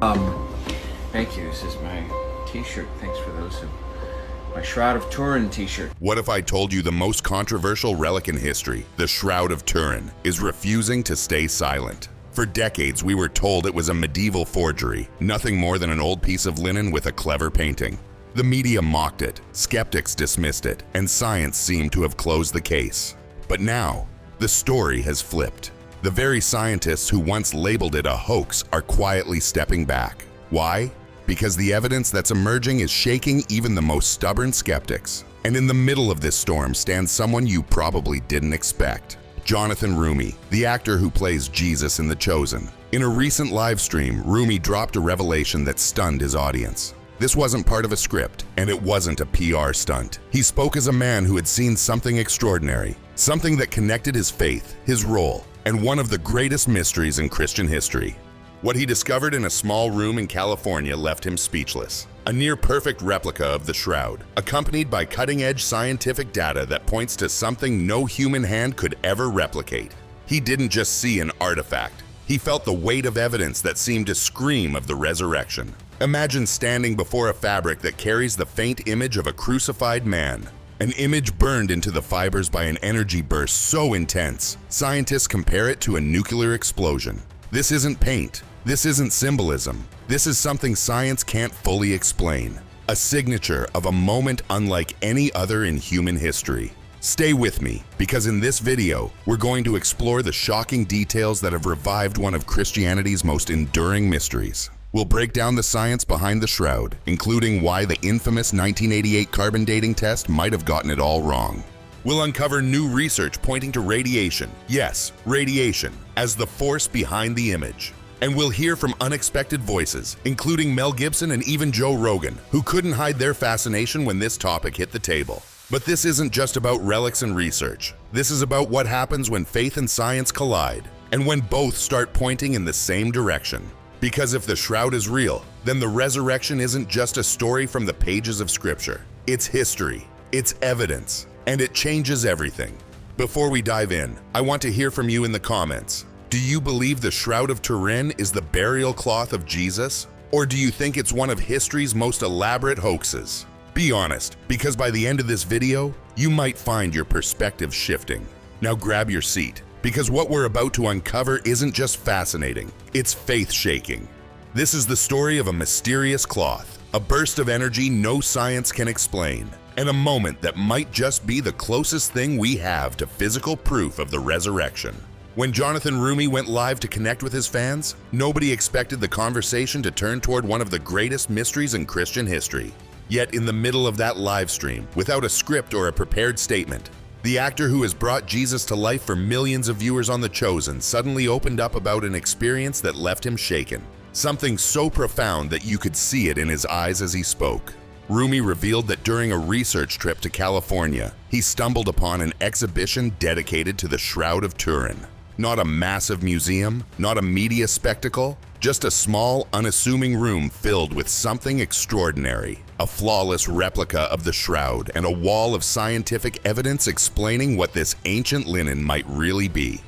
Thank you. This is my t-shirt. Thanks for those. My Shroud of Turin t-shirt. What if I told you the most controversial relic in history, the Shroud of Turin, is refusing to stay silent? For decades, we were told it was a medieval forgery, nothing more than an old piece of linen with a clever painting. The media mocked it, skeptics dismissed it, and science seemed to have closed the case. But now, the story has flipped. The very scientists who once labeled it a hoax are quietly stepping back. Why? Because the evidence that's emerging is shaking even the most stubborn skeptics. And in the middle of this storm stands someone you probably didn't expect. Jonathan Roumie, the actor who plays Jesus in The Chosen. In a recent live stream, Roumie dropped a revelation that stunned his audience. This wasn't part of a script, and it wasn't a PR stunt. He spoke as a man who had seen something extraordinary, something that connected his faith, his role, and one of the greatest mysteries in Christian history. What he discovered in a small room in California left him speechless. A near-perfect replica of the Shroud, accompanied by cutting-edge scientific data that points to something no human hand could ever replicate. He didn't just see an artifact. He felt the weight of evidence that seemed to scream of the resurrection. Imagine standing before a fabric that carries the faint image of a crucified man. An image burned into the fibers by an energy burst so intense, scientists compare it to a nuclear explosion. This isn't paint. This isn't symbolism. This is something science can't fully explain. A signature of a moment unlike any other in human history. Stay with me, because in this video, we're going to explore the shocking details that have revived one of Christianity's most enduring mysteries. We'll break down the science behind the Shroud, including why the infamous 1988 carbon dating test might have gotten it all wrong. We'll uncover new research pointing to radiation, yes, radiation, as the force behind the image. And we'll hear from unexpected voices, including Mel Gibson and even Joe Rogan, who couldn't hide their fascination when this topic hit the table. But this isn't just about relics and research. This is about what happens when faith and science collide, and when both start pointing in the same direction. Because if the Shroud is real, then the resurrection isn't just a story from the pages of Scripture. It's history, it's evidence, and it changes everything. Before we dive in, I want to hear from you in the comments. Do you believe the Shroud of Turin is the burial cloth of Jesus? Or do you think it's one of history's most elaborate hoaxes? Be honest, because by the end of this video, you might find your perspective shifting. Now grab your seat, because what we're about to uncover isn't just fascinating, it's faith-shaking. This is the story of a mysterious cloth, a burst of energy no science can explain, and a moment that might just be the closest thing we have to physical proof of the resurrection. When Jonathan Roumie went live to connect with his fans, nobody expected the conversation to turn toward one of the greatest mysteries in Christian history. Yet in the middle of that live stream, without a script or a prepared statement, the actor who has brought Jesus to life for millions of viewers on The Chosen suddenly opened up about an experience that left him shaken. Something so profound that you could see it in his eyes as he spoke. Roumie revealed that during a research trip to California, he stumbled upon an exhibition dedicated to the Shroud of Turin. Not a massive museum, not a media spectacle, just a small, unassuming room filled with something extraordinary. A flawless replica of the Shroud and a wall of scientific evidence explaining what this ancient linen might really be.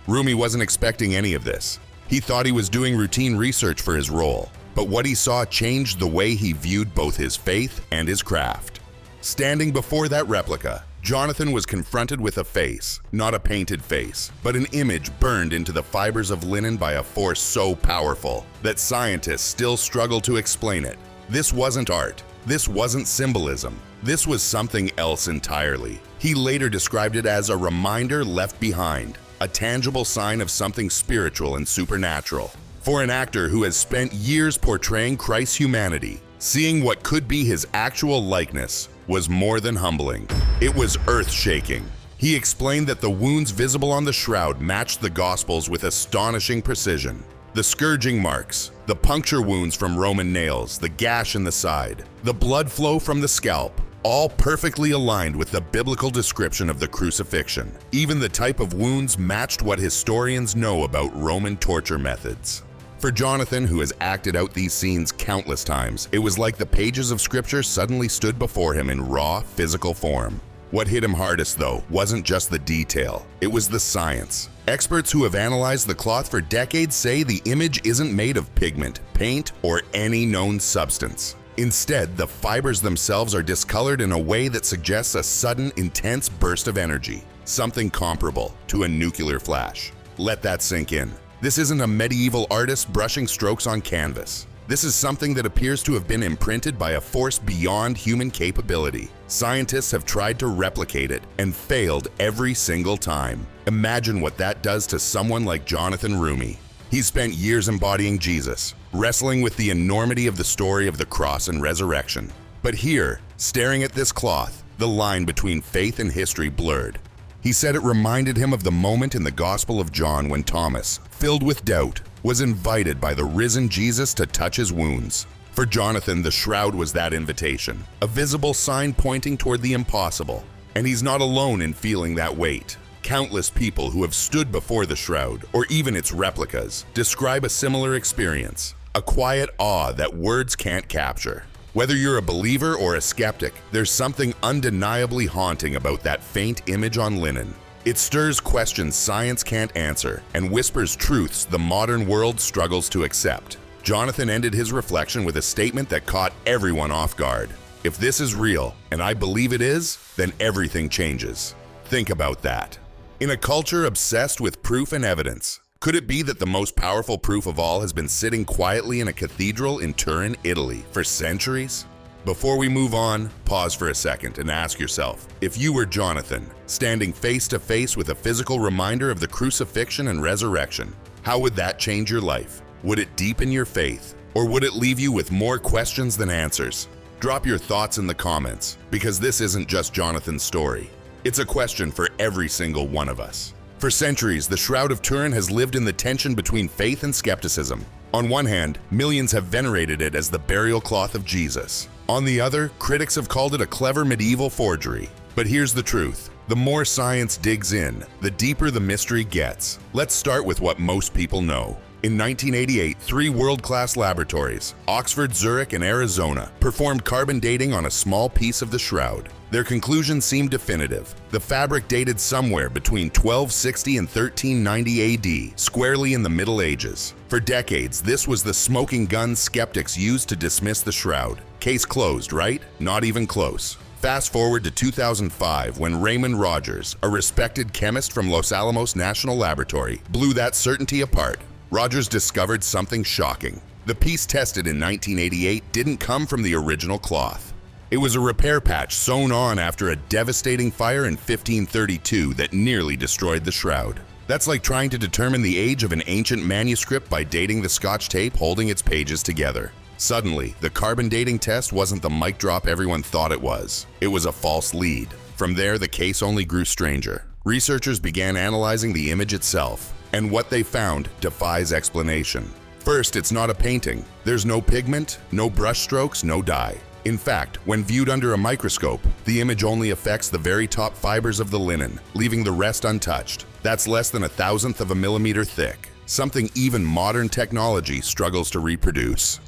Roumie wasn't expecting any of this. He thought he was doing routine research for his role, but what he saw changed the way he viewed both his faith and his craft. Standing before that replica, Jonathan was confronted with a face, not a painted face, but an image burned into the fibers of linen by a force so powerful that scientists still struggle to explain it. This wasn't art. This wasn't symbolism. This was something else entirely. He later described it as a reminder left behind, a tangible sign of something spiritual and supernatural. For an actor who has spent years portraying Christ's humanity, seeing what could be his actual likeness was more than humbling. It was earth-shaking. He explained that the wounds visible on the Shroud matched the Gospels with astonishing precision. The scourging marks, the puncture wounds from Roman nails, the gash in the side, the blood flow from the scalp, all perfectly aligned with the biblical description of the crucifixion. Even the type of wounds matched what historians know about Roman torture methods. For Jonathan, who has acted out these scenes countless times, it was like the pages of Scripture suddenly stood before him in raw, physical form. What hit him hardest, though, wasn't just the detail. It was the science. Experts who have analyzed the cloth for decades say the image isn't made of pigment, paint, or any known substance. Instead, the fibers themselves are discolored in a way that suggests a sudden, intense burst of energy, something comparable to a nuclear flash. Let that sink in. This isn't a medieval artist brushing strokes on canvas. This is something that appears to have been imprinted by a force beyond human capability. Scientists have tried to replicate it and failed every single time. Imagine what that does to someone like Jonathan Roumie. He's spent years embodying Jesus, wrestling with the enormity of the story of the cross and resurrection. But here, staring at this cloth, the line between faith and history blurred. He said it reminded him of the moment in the Gospel of John when Thomas, filled with doubt, was invited by the risen Jesus to touch his wounds. For Jonathan, the shroud was that invitation, a visible sign pointing toward the impossible. And he's not alone in feeling that weight. Countless people who have stood before the shroud, or even its replicas, describe a similar experience, a quiet awe that words can't capture. Whether you're a believer or a skeptic, there's something undeniably haunting about that faint image on linen. It stirs questions science can't answer and whispers truths the modern world struggles to accept. Jonathan ended his reflection with a statement that caught everyone off guard. If this is real, and I believe it is, then everything changes. Think about that. In a culture obsessed with proof and evidence, could it be that the most powerful proof of all has been sitting quietly in a cathedral in Turin, Italy, for centuries? Before we move on, pause for a second and ask yourself, if you were Jonathan, standing face to face with a physical reminder of the crucifixion and resurrection, how would that change your life? Would it deepen your faith? Or would it leave you with more questions than answers? Drop your thoughts in the comments, because this isn't just Jonathan's story. It's a question for every single one of us. For centuries, the Shroud of Turin has lived in the tension between faith and skepticism. On one hand, millions have venerated it as the burial cloth of Jesus. On the other, critics have called it a clever medieval forgery. But here's the truth. The more science digs in, the deeper the mystery gets. Let's start with what most people know. In 1988, 3 world-class laboratories, Oxford, Zurich, and Arizona, performed carbon dating on a small piece of the shroud. Their conclusions seemed definitive. The fabric dated somewhere between 1260 and 1390 AD, squarely in the Middle Ages. For decades, this was the smoking gun skeptics used to dismiss the shroud. Case closed, right? Not even close. Fast forward to 2005, when Raymond Rogers, a respected chemist from Los Alamos National Laboratory, blew that certainty apart. Rogers discovered something shocking. The piece tested in 1988 didn't come from the original cloth. It was a repair patch sewn on after a devastating fire in 1532 that nearly destroyed the shroud. That's like trying to determine the age of an ancient manuscript by dating the Scotch tape holding its pages together. Suddenly, the carbon dating test wasn't the mic drop everyone thought it was. It was a false lead. From there, the case only grew stranger. Researchers began analyzing the image itself, and what they found defies explanation. First, it's not a painting. There's no pigment, no brush strokes, no dye. In fact, when viewed under a microscope, the image only affects the very top fibers of the linen, leaving the rest untouched. That's less than 1/1000th of a millimeter thick, something even modern technology struggles to reproduce.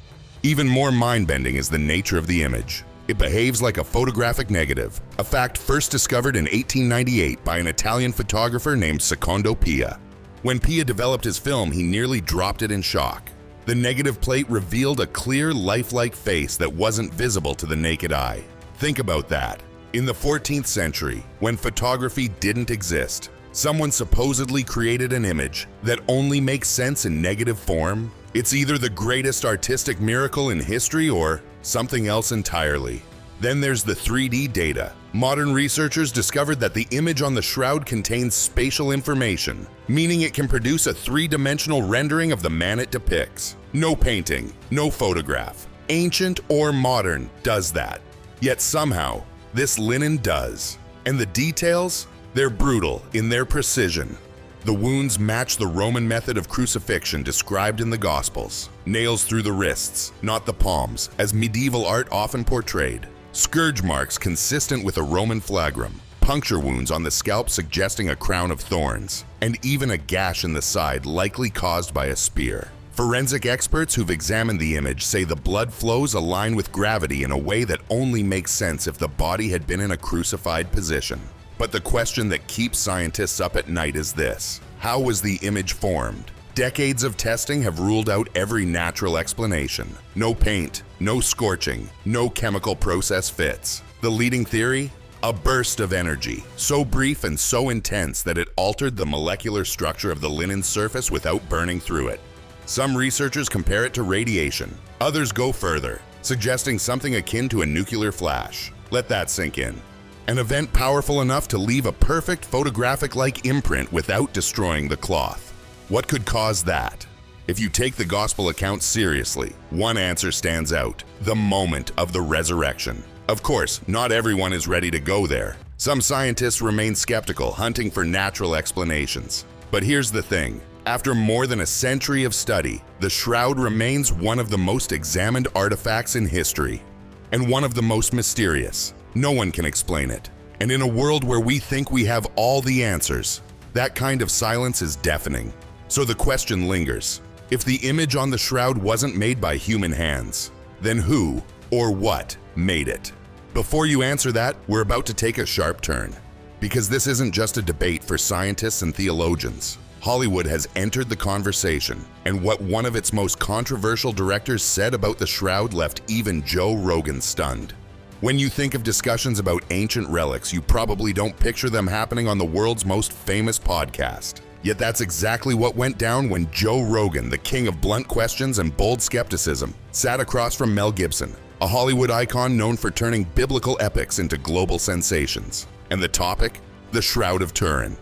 Even more mind-bending is the nature of the image. It behaves like a photographic negative, a fact first discovered in 1898 by an Italian photographer named Secondo Pia. When Pia developed his film, he nearly dropped it in shock. The negative plate revealed a clear, lifelike face that wasn't visible to the naked eye. Think about that. In the 14th century, when photography didn't exist, someone supposedly created an image that only makes sense in negative form. It's either the greatest artistic miracle in history or something else entirely. Then there's the 3D data. Modern researchers discovered that the image on the shroud contains spatial information, meaning it can produce a 3-dimensional rendering of the man it depicts. No painting, no photograph, ancient or modern, does that. Yet somehow, this linen does. And the details? They're brutal in their precision. The wounds match the Roman method of crucifixion described in the Gospels. Nails through the wrists, not the palms, as medieval art often portrayed. Scourge marks consistent with a Roman flagrum, puncture wounds on the scalp suggesting a crown of thorns, and even a gash in the side likely caused by a spear. Forensic experts who've examined the image say the blood flows align with gravity in a way that only makes sense if the body had been in a crucified position. But the question that keeps scientists up at night is this: how was the image formed? Decades of testing have ruled out every natural explanation. No paint, no scorching, no chemical process fits. The leading theory? A burst of energy, so brief and so intense that it altered the molecular structure of the linen surface without burning through it. Some researchers compare it to radiation. Others go further, suggesting something akin to a nuclear flash. Let that sink in. An event powerful enough to leave a perfect photographic-like imprint without destroying the cloth. What could cause that? If you take the gospel account seriously, one answer stands out: the moment of the resurrection. Of course, not everyone is ready to go there. Some scientists remain skeptical, hunting for natural explanations. But here's the thing: after more than a century of study, the Shroud remains one of the most examined artifacts in history, and one of the most mysterious. No one can explain it. And in a world where we think we have all the answers, that kind of silence is deafening. So the question lingers: if the image on the Shroud wasn't made by human hands, then who or what made it? Before you answer that, we're about to take a sharp turn. Because this isn't just a debate for scientists and theologians. Hollywood has entered the conversation, and what one of its most controversial directors said about the Shroud left even Joe Rogan stunned. When you think of discussions about ancient relics, you probably don't picture them happening on the world's most famous podcast. Yet that's exactly what went down when Joe Rogan, the king of blunt questions and bold skepticism, sat across from Mel Gibson, a Hollywood icon known for turning biblical epics into global sensations. And the topic? The Shroud of Turin.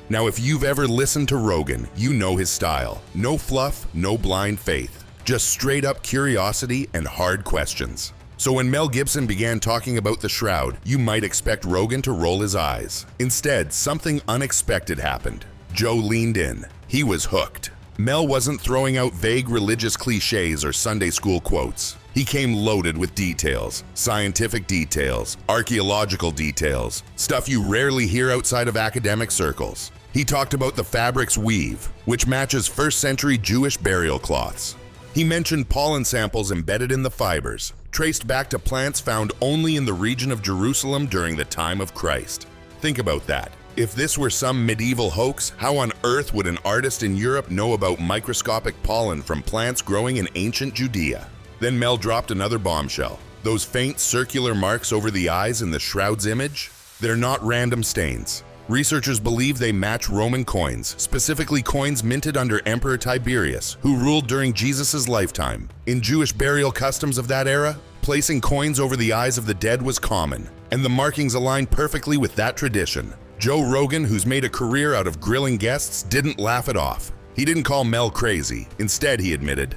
Now, if you've ever listened to Rogan, you know his style. No fluff, no blind faith. Just straight up curiosity and hard questions. So when Mel Gibson began talking about the Shroud, you might expect Rogan to roll his eyes. Instead, something unexpected happened. Joe leaned in. He was hooked. Mel wasn't throwing out vague religious cliches or Sunday school quotes. He came loaded with details, scientific details, archaeological details, stuff you rarely hear outside of academic circles. He talked about the fabric's weave, which matches first-century Jewish burial cloths. He mentioned pollen samples embedded in the fibers, traced back to plants found only in the region of Jerusalem during the time of Christ. Think about that. If this were some medieval hoax, how on earth would an artist in Europe know about microscopic pollen from plants growing in ancient Judea? Then Mel dropped another bombshell. Those faint circular marks over the eyes in the Shroud's image? They're not random stains. Researchers believe they match Roman coins, specifically coins minted under Emperor Tiberius, who ruled during Jesus' lifetime. In Jewish burial customs of that era, placing coins over the eyes of the dead was common, and the markings align perfectly with that tradition. Joe Rogan, who's made a career out of grilling guests, didn't laugh it off. He didn't call Mel crazy. Instead, he admitted,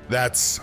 "That's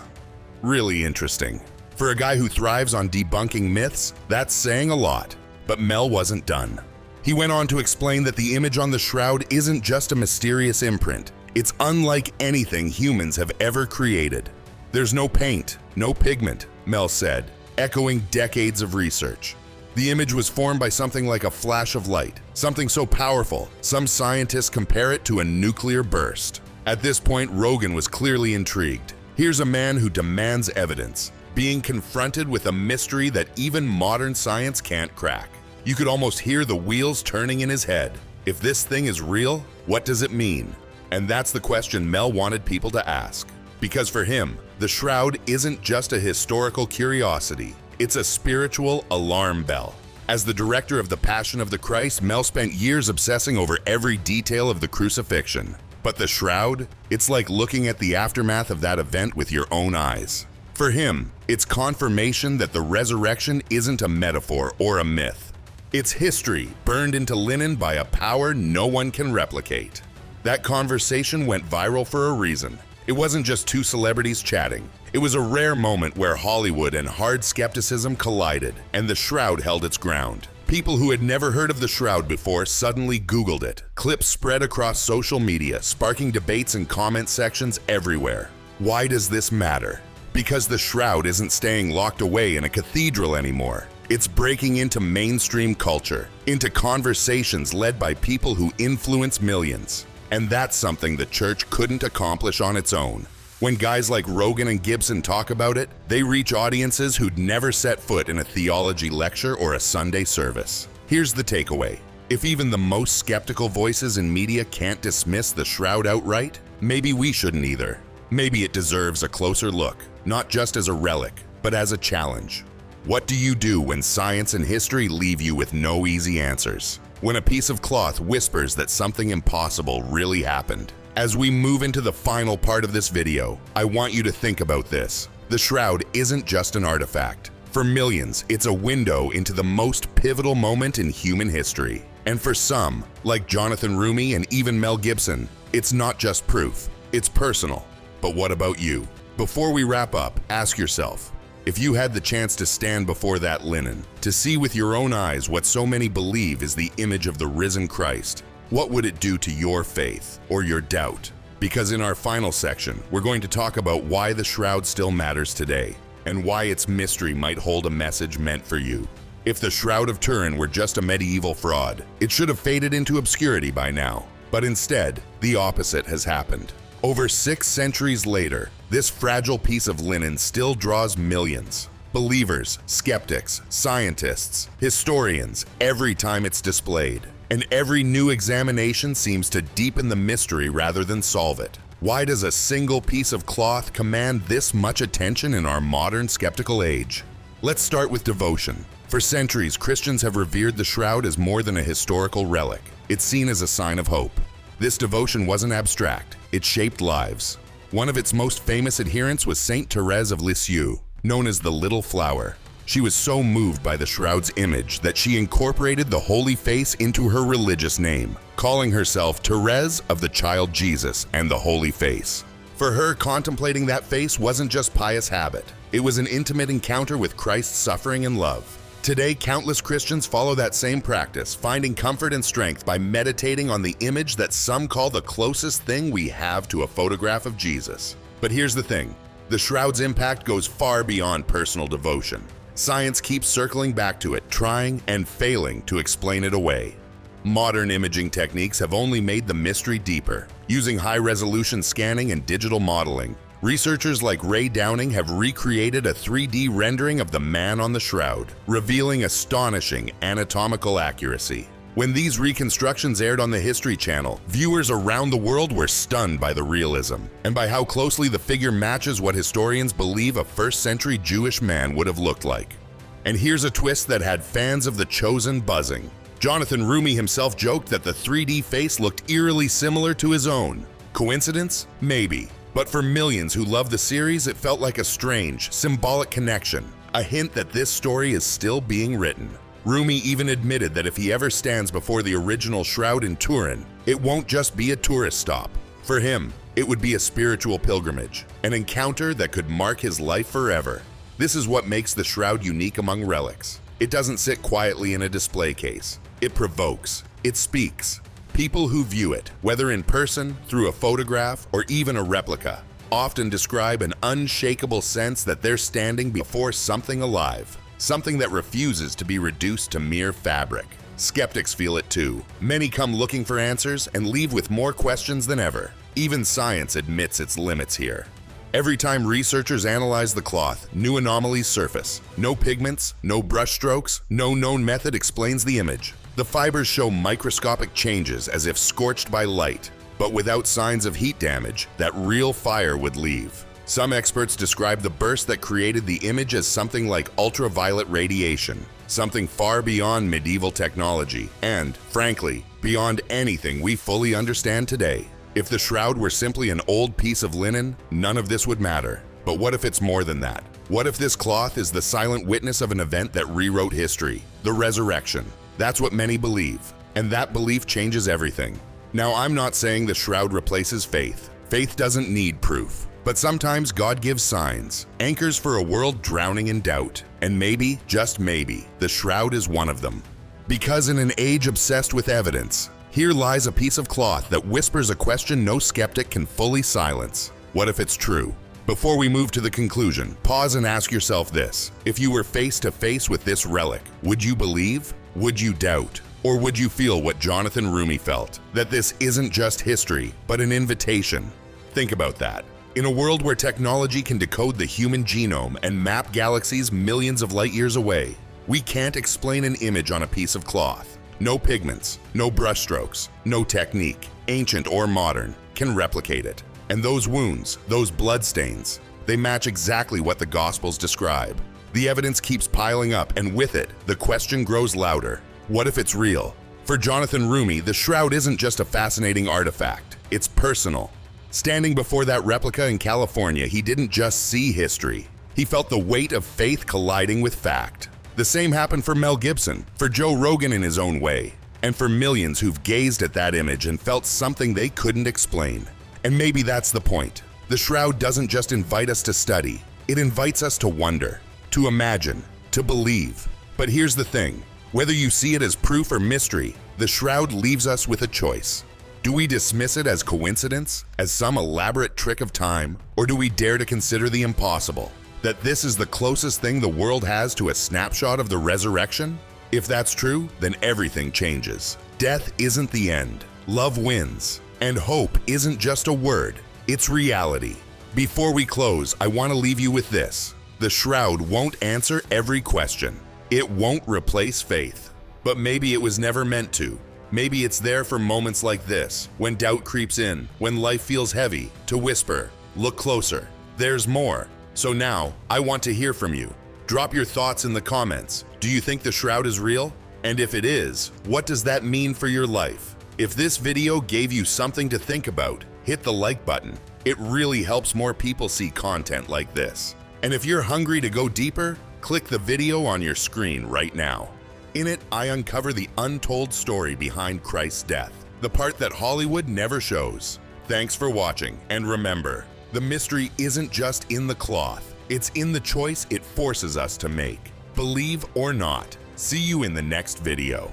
really interesting." For a guy who thrives on debunking myths, that's saying a lot. But Mel wasn't done. He went on to explain that the image on the Shroud isn't just a mysterious imprint. It's unlike anything humans have ever created. There's no paint, no pigment, Mel said, echoing decades of research. The image was formed by something like a flash of light, something so powerful, some scientists compare it to a nuclear burst. At this point, Rogan was clearly intrigued. Here's a man who demands evidence, being confronted with a mystery that even modern science can't crack. You could almost hear the wheels turning in his head. If this thing is real, what does it mean? And that's the question Mel wanted people to ask. Because for him, the Shroud isn't just a historical curiosity. It's a spiritual alarm bell. As the director of The Passion of the Christ, Mel spent years obsessing over every detail of the crucifixion. But the Shroud? It's like looking at the aftermath of that event with your own eyes. For him, it's confirmation that the resurrection isn't a metaphor or a myth. It's history burned into linen by a power no one can replicate. That conversation went viral for a reason. It wasn't just two celebrities chatting. It was a rare moment where Hollywood and hard skepticism collided, and the Shroud held its ground. People who had never heard of the Shroud before suddenly Googled it. Clips spread across social media, sparking debates and comment sections everywhere. Why does this matter? Because the Shroud isn't staying locked away in a cathedral anymore. It's breaking into mainstream culture, into conversations led by people who influence millions. And that's something the church couldn't accomplish on its own. When guys like Rogan and Gibson talk about it, they reach audiences who'd never set foot in a theology lecture or a Sunday service. Here's the takeaway. If even the most skeptical voices in media can't dismiss the Shroud outright, maybe we shouldn't either. Maybe it deserves a closer look, not just as a relic, but as a challenge. What do you do when science and history leave you with no easy answers? When a piece of cloth whispers that something impossible really happened? As we move into the final part of this video, I want you to think about this. The Shroud isn't just an artifact. For millions, it's a window into the most pivotal moment in human history. And for some, like Jonathan Roumie and even Mel Gibson, it's not just proof, it's personal. But what about you? Before we wrap up, ask yourself, if you had the chance to stand before that linen, to see with your own eyes what so many believe is the image of the risen Christ, what would it do to your faith or your doubt? Because in our final section, we're going to talk about why the Shroud still matters today and why its mystery might hold a message meant for you. If the Shroud of Turin were just a medieval fraud, it should have faded into obscurity by now. But instead, the opposite has happened. Over 6 centuries later, this fragile piece of linen still draws millions. Believers, skeptics, scientists, historians, every time it's displayed. And every new examination seems to deepen the mystery rather than solve it. Why does a single piece of cloth command this much attention in our modern skeptical age? Let's start with devotion. For centuries, Christians have revered the Shroud as more than a historical relic. It's seen as a sign of hope. This devotion wasn't abstract, it shaped lives. One of its most famous adherents was Saint Therese of Lisieux, known as the Little Flower. She was so moved by the Shroud's image that she incorporated the holy face into her religious name, calling herself Therese of the Child Jesus and the Holy Face. For her, contemplating that face wasn't just pious habit. It was an intimate encounter with Christ's suffering and love. Today, countless Christians follow that same practice, finding comfort and strength by meditating on the image that some call the closest thing we have to a photograph of Jesus. But here's the thing, the Shroud's impact goes far beyond personal devotion. Science keeps circling back to it, trying and failing to explain it away. Modern imaging techniques have only made the mystery deeper. Using high-resolution scanning and digital modeling, researchers like Ray Downing have recreated a 3D rendering of the man on the Shroud, revealing astonishing anatomical accuracy. When these reconstructions aired on the History Channel, viewers around the world were stunned by the realism and by how closely the figure matches what historians believe a first-century Jewish man would have looked like. And here's a twist that had fans of The Chosen buzzing. Jonathan Roumie himself joked that the 3D face looked eerily similar to his own. Coincidence? Maybe. But for millions who love the series, it felt like a strange, symbolic connection, a hint that this story is still being written. Roumie even admitted that if he ever stands before the original Shroud in Turin, it won't just be a tourist stop. For him, it would be a spiritual pilgrimage, an encounter that could mark his life forever. This is what makes the Shroud unique among relics. It doesn't sit quietly in a display case. It provokes. It speaks. People who view it, whether in person, through a photograph, or even a replica, often describe an unshakable sense that they're standing before something alive. Something that refuses to be reduced to mere fabric. Skeptics feel it too. Many come looking for answers and leave with more questions than ever. Even science admits its limits here. Every time researchers analyze the cloth, new anomalies surface. No pigments, no brush strokes, no known method explains the image. The fibers show microscopic changes as if scorched by light, but without signs of heat damage that real fire would leave. Some experts describe the burst that created the image as something like ultraviolet radiation, something far beyond medieval technology, and, frankly, beyond anything we fully understand today. If the Shroud were simply an old piece of linen, none of this would matter. But what if it's more than that? What if this cloth is the silent witness of an event that rewrote history? The resurrection. That's what many believe, and that belief changes everything. Now, I'm not saying the Shroud replaces faith. Faith doesn't need proof. But sometimes God gives signs, anchors for a world drowning in doubt. And maybe, just maybe, the Shroud is one of them. Because in an age obsessed with evidence, here lies a piece of cloth that whispers a question no skeptic can fully silence. What if it's true? Before we move to the conclusion, pause and ask yourself this. If you were face to face with this relic, would you believe? Would you doubt? Or would you feel what Jonathan Roumie felt? That this isn't just history, but an invitation? Think about that. In a world where technology can decode the human genome and map galaxies millions of light years away, we can't explain an image on a piece of cloth. No pigments, no brushstrokes, no technique, ancient or modern, can replicate it. And those wounds, those bloodstains, they match exactly what the Gospels describe. The evidence keeps piling up, and with it, the question grows louder. What if it's real? For Jonathan Roumie, the shroud isn't just a fascinating artifact, it's personal. Standing before that replica in California, he didn't just see history. He felt the weight of faith colliding with fact. The same happened for Mel Gibson, for Joe Rogan in his own way, and for millions who've gazed at that image and felt something they couldn't explain. And maybe that's the point. The shroud doesn't just invite us to study, it invites us to wonder, to imagine, to believe. But here's the thing, whether you see it as proof or mystery, the shroud leaves us with a choice. Do we dismiss it as coincidence, as some elaborate trick of time, or do we dare to consider the impossible? That this is the closest thing the world has to a snapshot of the resurrection? If that's true, then everything changes. Death isn't the end. Love wins. And hope isn't just a word, it's reality. Before we close, I want to leave you with this. The shroud won't answer every question. It won't replace faith. But maybe it was never meant to. Maybe it's there for moments like this, when doubt creeps in, when life feels heavy, to whisper, look closer, there's more. So now, I want to hear from you. Drop your thoughts in the comments. Do you think the shroud is real? And if it is, what does that mean for your life? If this video gave you something to think about, hit the like button. It really helps more people see content like this. And if you're hungry to go deeper, click the video on your screen right now. In it, I uncover the untold story behind Christ's death, the part that Hollywood never shows. Thanks for watching, and remember, the mystery isn't just in the cloth, it's in the choice it forces us to make. Believe or not. See you in the next video.